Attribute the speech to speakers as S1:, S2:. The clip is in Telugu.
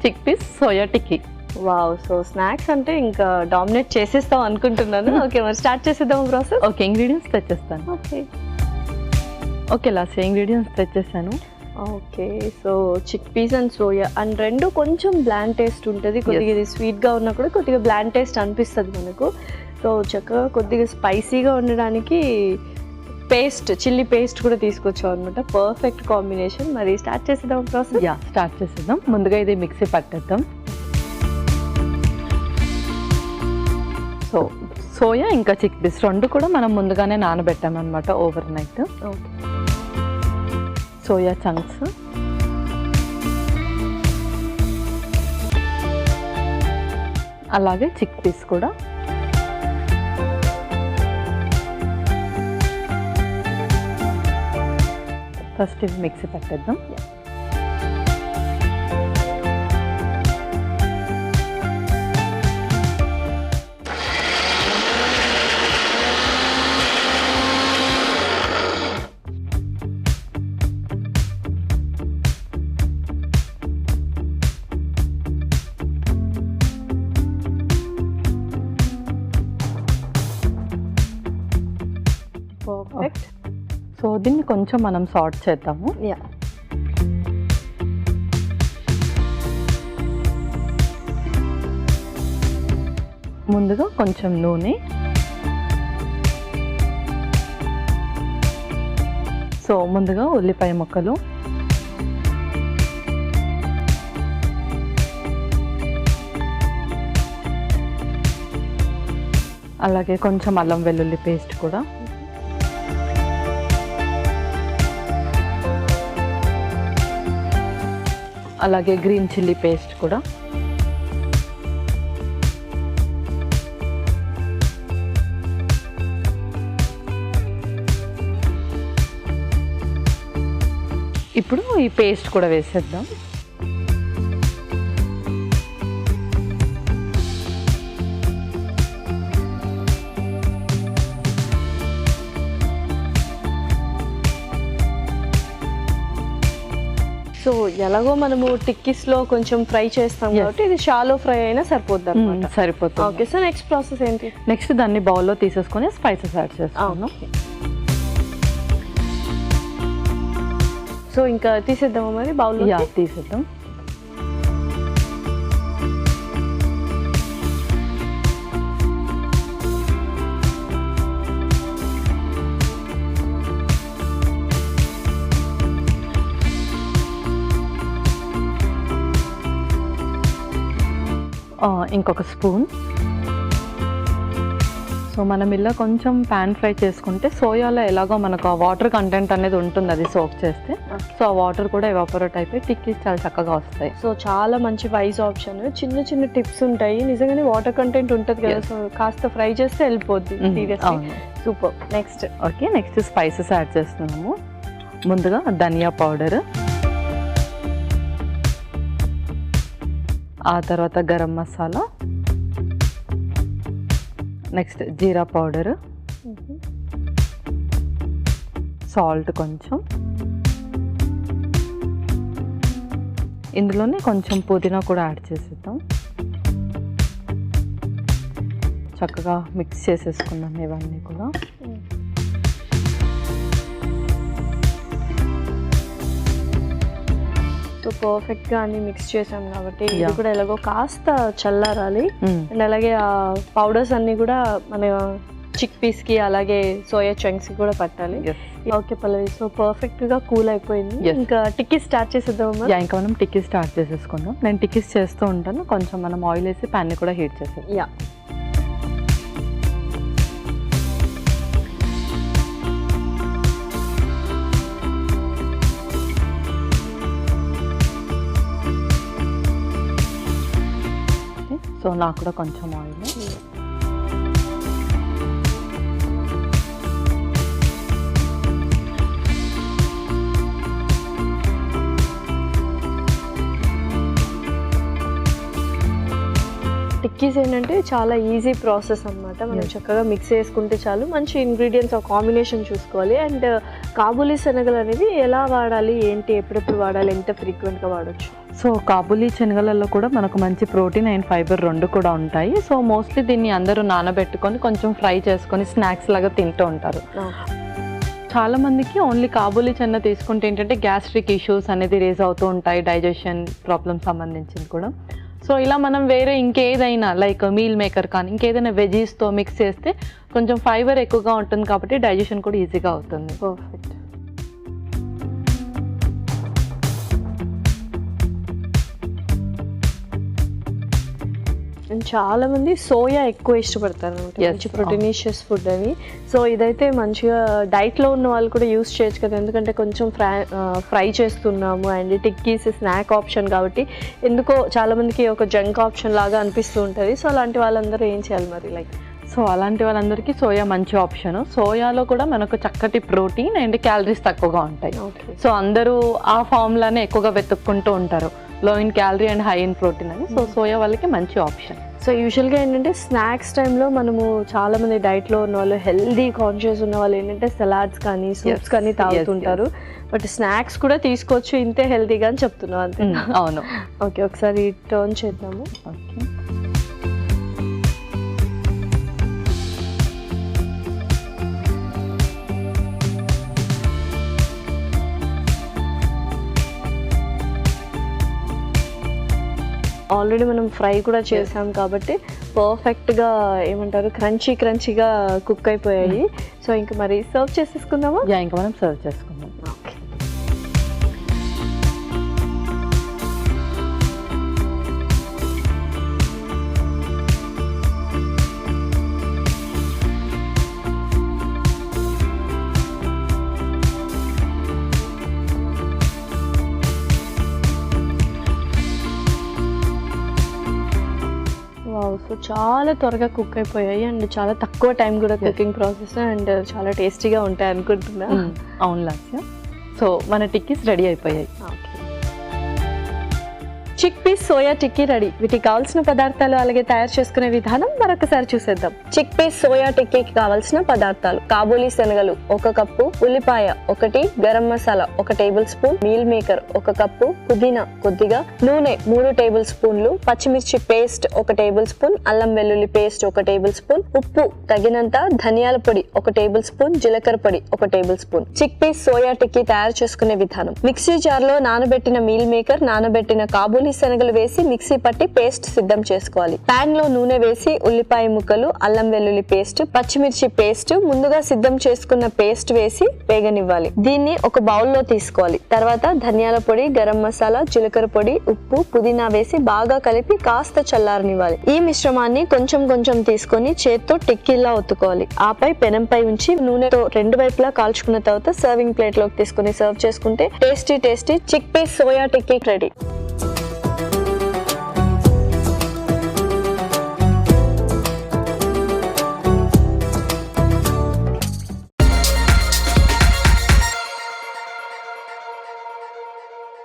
S1: Chickpeas soya tikki.
S2: Wow! So snacks అంటే ఇంకా డామినేట్ చేసేస్తాం అనుకుంటున్నాను. ఓకే, మరి స్టార్ట్ చేసేద్దాం ప్రాసెస్.
S1: ఓకే, ఇంగ్రీడియంట్స్ తెచ్చేస్తాను. ఓకే లాస్ట్ ఇంగ్రీడియంట్స్ తెచ్చేసాను.
S2: Okay, so chickpeas and soya and రెండు కొంచెం బ్లాండ్ టేస్ట్ ఉంటుంది. కొద్దిగా ఇది స్వీట్గా ఉన్నా కూడా కొద్దిగా బ్లాండ్ టేస్ట్ అనిపిస్తుంది మనకు. సో చక్కగా కొద్దిగా స్పైసీగా ఉండడానికి పేస్ట్, చిల్లీ పేస్ట్ కూడా తీసుకొచ్చాం అనమాట. Perfect combination. మరి స్టార్ట్ చేసేద్దాం ప్రాసెస్.
S1: స్టార్ట్ చేసేద్దాం. ముందుగా ఇది మిక్సీ పట్టేద్దాం. సో సోయా ఇంకా చిక్ పీస్ రెండు కూడా మనం ముందుగానే నానబెట్టామన్నమాట ఓవర్ నైట్. సోయా చంక్స్, అలాగే చిక్ పీస్ కూడా. ఫస్ట్ ఇది మిక్సీ పట్టేద్దాం.
S2: పర్ఫెక్ట్.
S1: సో దీన్ని కొంచెం మనం సార్ట్ చేద్దాము. ముందుగా కొంచెం నూనె, సో ముందుగా ఉల్లిపాయ ముక్కలు, అలాగే కొంచెం అల్లం వెల్లుల్లి పేస్ట్ కూడా, అలాగే గ్రీన్ చిల్లీ పేస్ట్ కూడా, ఇప్పుడు ఈ పేస్ట్ కూడా వేసేద్దాం.
S2: సో ఎలాగో మనము టిక్కీస్లో కొంచెం ఫ్రై చేస్తాం కాబట్టి ఇది షాలో ఫ్రై అయినా సరిపోద్ది అన్నమాట.
S1: సరిపోతుంది.
S2: ఓకే, సో నెక్స్ట్ ప్రాసెస్ ఏంటి?
S1: నెక్స్ట్ దాన్ని బౌల్లో తీసేసుకొని స్పైసెస్ యాడ్ చేస్తాను.
S2: సో ఇంకా తీసేద్దామా మరి బౌల్లో?
S1: తీసేద్దాం. ఇంకొక స్పూన్. సో మనం ఇలా కొంచెం ప్యాన్ ఫ్రై చేసుకుంటే సోయాలో ఎలాగో మనకు ఆ వాటర్ కంటెంట్ అనేది ఉంటుంది, అది సోక్ చేస్తే. సో ఆ వాటర్ కూడా ఎవాపరేట్ అయిపోయి టిక్కీస్ చాలా చక్కగా వస్తాయి.
S2: సో చాలా మంచి వైజ్ ఆప్షన్. చిన్న చిన్న టిప్స్ ఉంటాయి, నిజంగానే వాటర్ కంటెంట్ ఉంటుంది కదా, సో కాస్త ఫ్రై చేస్తే వెళ్ళిపోద్ది. Super. Next
S1: next spices add చేస్తున్నాము. ముందుగా ధనియా పౌడర్, ఆ తర్వాత గరం మసాలా, నెక్స్ట్ జీరా పౌడర్, సాల్ట్ కొంచెం, ఇందులోనే కొంచెం పుదీనా కూడా యాడ్ చేసేద్దాం. చక్కగా మిక్స్ చేసేసుకున్నాం ఇవన్నీ కూడా.
S2: సో పర్ఫెక్ట్గా అన్ని మిక్స్ చేసాం కాబట్టి ఇది కూడా ఎలాగో కాస్త చల్లారాలి. అండ్ అలాగే ఆ పౌడర్స్ అన్ని కూడా మన చిక్ పీస్కి అలాగే సోయా చంక్స్కి కూడా పట్టాలి. ఓకే పల్లవి, సో పర్ఫెక్ట్గా కూల్ అయిపోయింది. ఇంకా టిక్కీస్ స్టార్ట్ చేసేద్దాం.
S1: ఇంకా మనం టిక్కీస్ స్టార్ట్ చేసేసుకుందాం. నేను టిక్కీస్ చేస్తూ ఉంటాను. కొంచెం మనం ఆయిల్ వేసి ప్యాన్ని కూడా హీట్ చేసేది. సో నాకు కూడా కొంచెం ఆయిల్.
S2: టిక్కీస్ ఏంటంటే చాలా ఈజీ ప్రాసెస్ అనమాట. మనం చక్కగా మిక్స్ చేసుకుంటే చాలు. మంచి ఇంగ్రీడియంట్స్ కాంబినేషన్ చూసుకోవాలి. అండ్ కాబూలీ శనగలు అనేది ఎలా వాడాలి, ఏంటి, ఎప్పుడెప్పుడు వాడాలి, ఎంత ఫ్రీక్వెంట్గా వాడచ్చు?
S1: సో కాబూలీ శనగలలో కూడా మనకు మంచి ప్రోటీన్ అండ్ ఫైబర్ రెండు కూడా ఉంటాయి. సో మోస్ట్లీ దీన్ని అందరూ నానబెట్టుకొని కొంచెం ఫ్రై చేసుకొని స్నాక్స్ లాగా తింటూ ఉంటారు. చాలా మందికి ఓన్లీ కాబూలీ చెన్న తీసుకుంటే ఏంటంటే గ్యాస్ట్రిక్ ఇష్యూస్ అనేది రేజ్ అవుతూ ఉంటాయి, డైజెషన్ ప్రాబ్లమ్స్ సంబంధించింది కూడా. సో ఇలా మనం వేరే ఇంకేదైనా లైక్ మీల్ మేకర్ కానీ ఇంకేదైనా వెజీస్తో మిక్స్ చేస్తే కొంచెం ఫైబర్ ఎక్కువగా ఉంటుంది కాబట్టి డైజెషన్ కూడా ఈజీగా అవుతుంది.
S2: పర్ఫెక్ట్. చాలా మంది సోయా ఎక్కువ ఇష్టపడతారు అనమాట, మంచి ప్రోటీనిషియస్ ఫుడ్ అని. సో ఇదైతే మంచిగా డైట్లో ఉన్న వాళ్ళు కూడా యూస్ చేయొచ్చు కదా, ఎందుకంటే కొంచెం ఫ్రై చేస్తున్నాము అండ్ టిక్కీస్ స్నాక్ ఆప్షన్ కాబట్టి ఎందుకో చాలా మందికి ఒక జంక్ ఆప్షన్ లాగా అనిపిస్తూ ఉంటుంది. సో అలాంటి వాళ్ళందరూ ఏం చేయాలి మరి? లైక్
S1: సో అలాంటి వాళ్ళందరికీ సోయా మంచి ఆప్షన్. సోయాలో కూడా మనకు చక్కటి ప్రోటీన్ అండ్ క్యాలరీస్ తక్కువగా ఉంటాయి. సో అందరూ ఆ ఫార్ములానే ఎక్కువగా వెతుక్కుంటూ ఉంటారు, లో in calorie and high in protein అని. సో సోయా వాళ్ళకి మంచి ఆప్షన్.
S2: సో యూజువల్గా ఏంటంటే స్నాక్స్ టైంలో మనము చాలామంది డైట్లో ఉన్న వాళ్ళు, హెల్దీ కాన్షియస్ ఉన్న వాళ్ళు ఏంటంటే సలాడ్స్ కానీ సూప్స్ కానీ తాగుతుంటారు. బట్ స్నాక్స్ కూడా తీసుకోవచ్చు ఇంతే హెల్తీగా అని చెప్తున్నావు అంతే?
S1: అవును.
S2: ఓకే, ఒకసారి టర్న్ చేద్దాము.
S1: ఓకే.
S2: ఆల్రెడీ మనం ఫ్రై కూడా చేసాం కాబట్టి పర్ఫెక్ట్గా ఏమంటారు క్రంచీగా కుక్ అయిపోయాయి. సో ఇంకా మరి సర్వ్ చేసేసుకుందామా?
S1: ఇంకా మనం సర్వ్ చేసుకుందాం.
S2: ఓకే. సో చాలా త్వరగా కుక్ అయిపోయాయి అండ్ చాలా తక్కువ టైం కూడా కుకింగ్ ప్రాసెస్ అండ్ చాలా టేస్టీగా ఉంటాయి అనుకుంటున్నా.
S1: అవును లాస్య. సో మన టిక్కీస్ రెడీ అయిపోయాయి.
S2: చిక్ పీస్ సోయా టిక్కీ రెడీ. వీటికి కావాల్సిన పదార్థాలు అలాగే తయారు చేసుకునే విధానం మరొకసారి చూసేద్దాం. చిక్ పీస్ సోయా టిక్కీకి కావాల్సిన పదార్థాలు: కాబూలీ శనగలు 1 కప్పు, ఉల్లిపాయ 1, garam masala 1 table spoon, meal maker 1 cup, పుదీనా కొద్దిగా, నూనె 3 టేబుల్ స్పూన్లు, పచ్చిమిర్చి పేస్ట్ 1 టేబుల్ స్పూన్, అల్లం వెల్లుల్లి పేస్ట్ 1 టేబుల్ స్పూన్, ఉప్పు తగినంత, ధనియాల పొడి 1 టేబుల్ స్పూన్, జీలకర్ర పొడి 1 tablespoon. Chickpeas soya tikki తయారు చేసుకునే విధానం: మిక్సీ జార్ లో నానబెట్టిన మీల్ మేకర్, నానబెట్టిన కాబూలీ శనగలు వేసి మిక్సీ పట్టి పేస్ట్ సిద్ధం చేసుకోవాలి. పాన్ లో నూనె వేసి ఉల్లిపాయ ముక్కలు, అల్లం వెల్లుల్లి పేస్ట్, పచ్చిమిర్చి పేస్ట్, ముందుగా సిద్ధం చేసుకున్న పేస్ట్ వేసి వేగనివ్వాలి. దీన్ని ఒక బౌల్ లో తీసుకోవాలి. తర్వాత ధనియాల పొడి, గరం మసాలా, జీలకర్ర పొడి, ఉప్పు, పుదీనా వేసి బాగా కలిపి కాస్త చల్లారనివ్వాలి. ఈ మిశ్రమాన్ని కొంచెం తీసుకొని చేత్తో టిక్కీలా ఒత్తుకోవాలి. ఆపై పెనంపై ఉంచి నూనెతో 2 వైపులా కాల్చుకున్న తర్వాత సర్వింగ్ ప్లేట్ లోకి తీసుకుని సర్వ్ చేసుకుంటే టేస్టీ చిక్ పీస్ సోయా టిక్కీ రెడీ.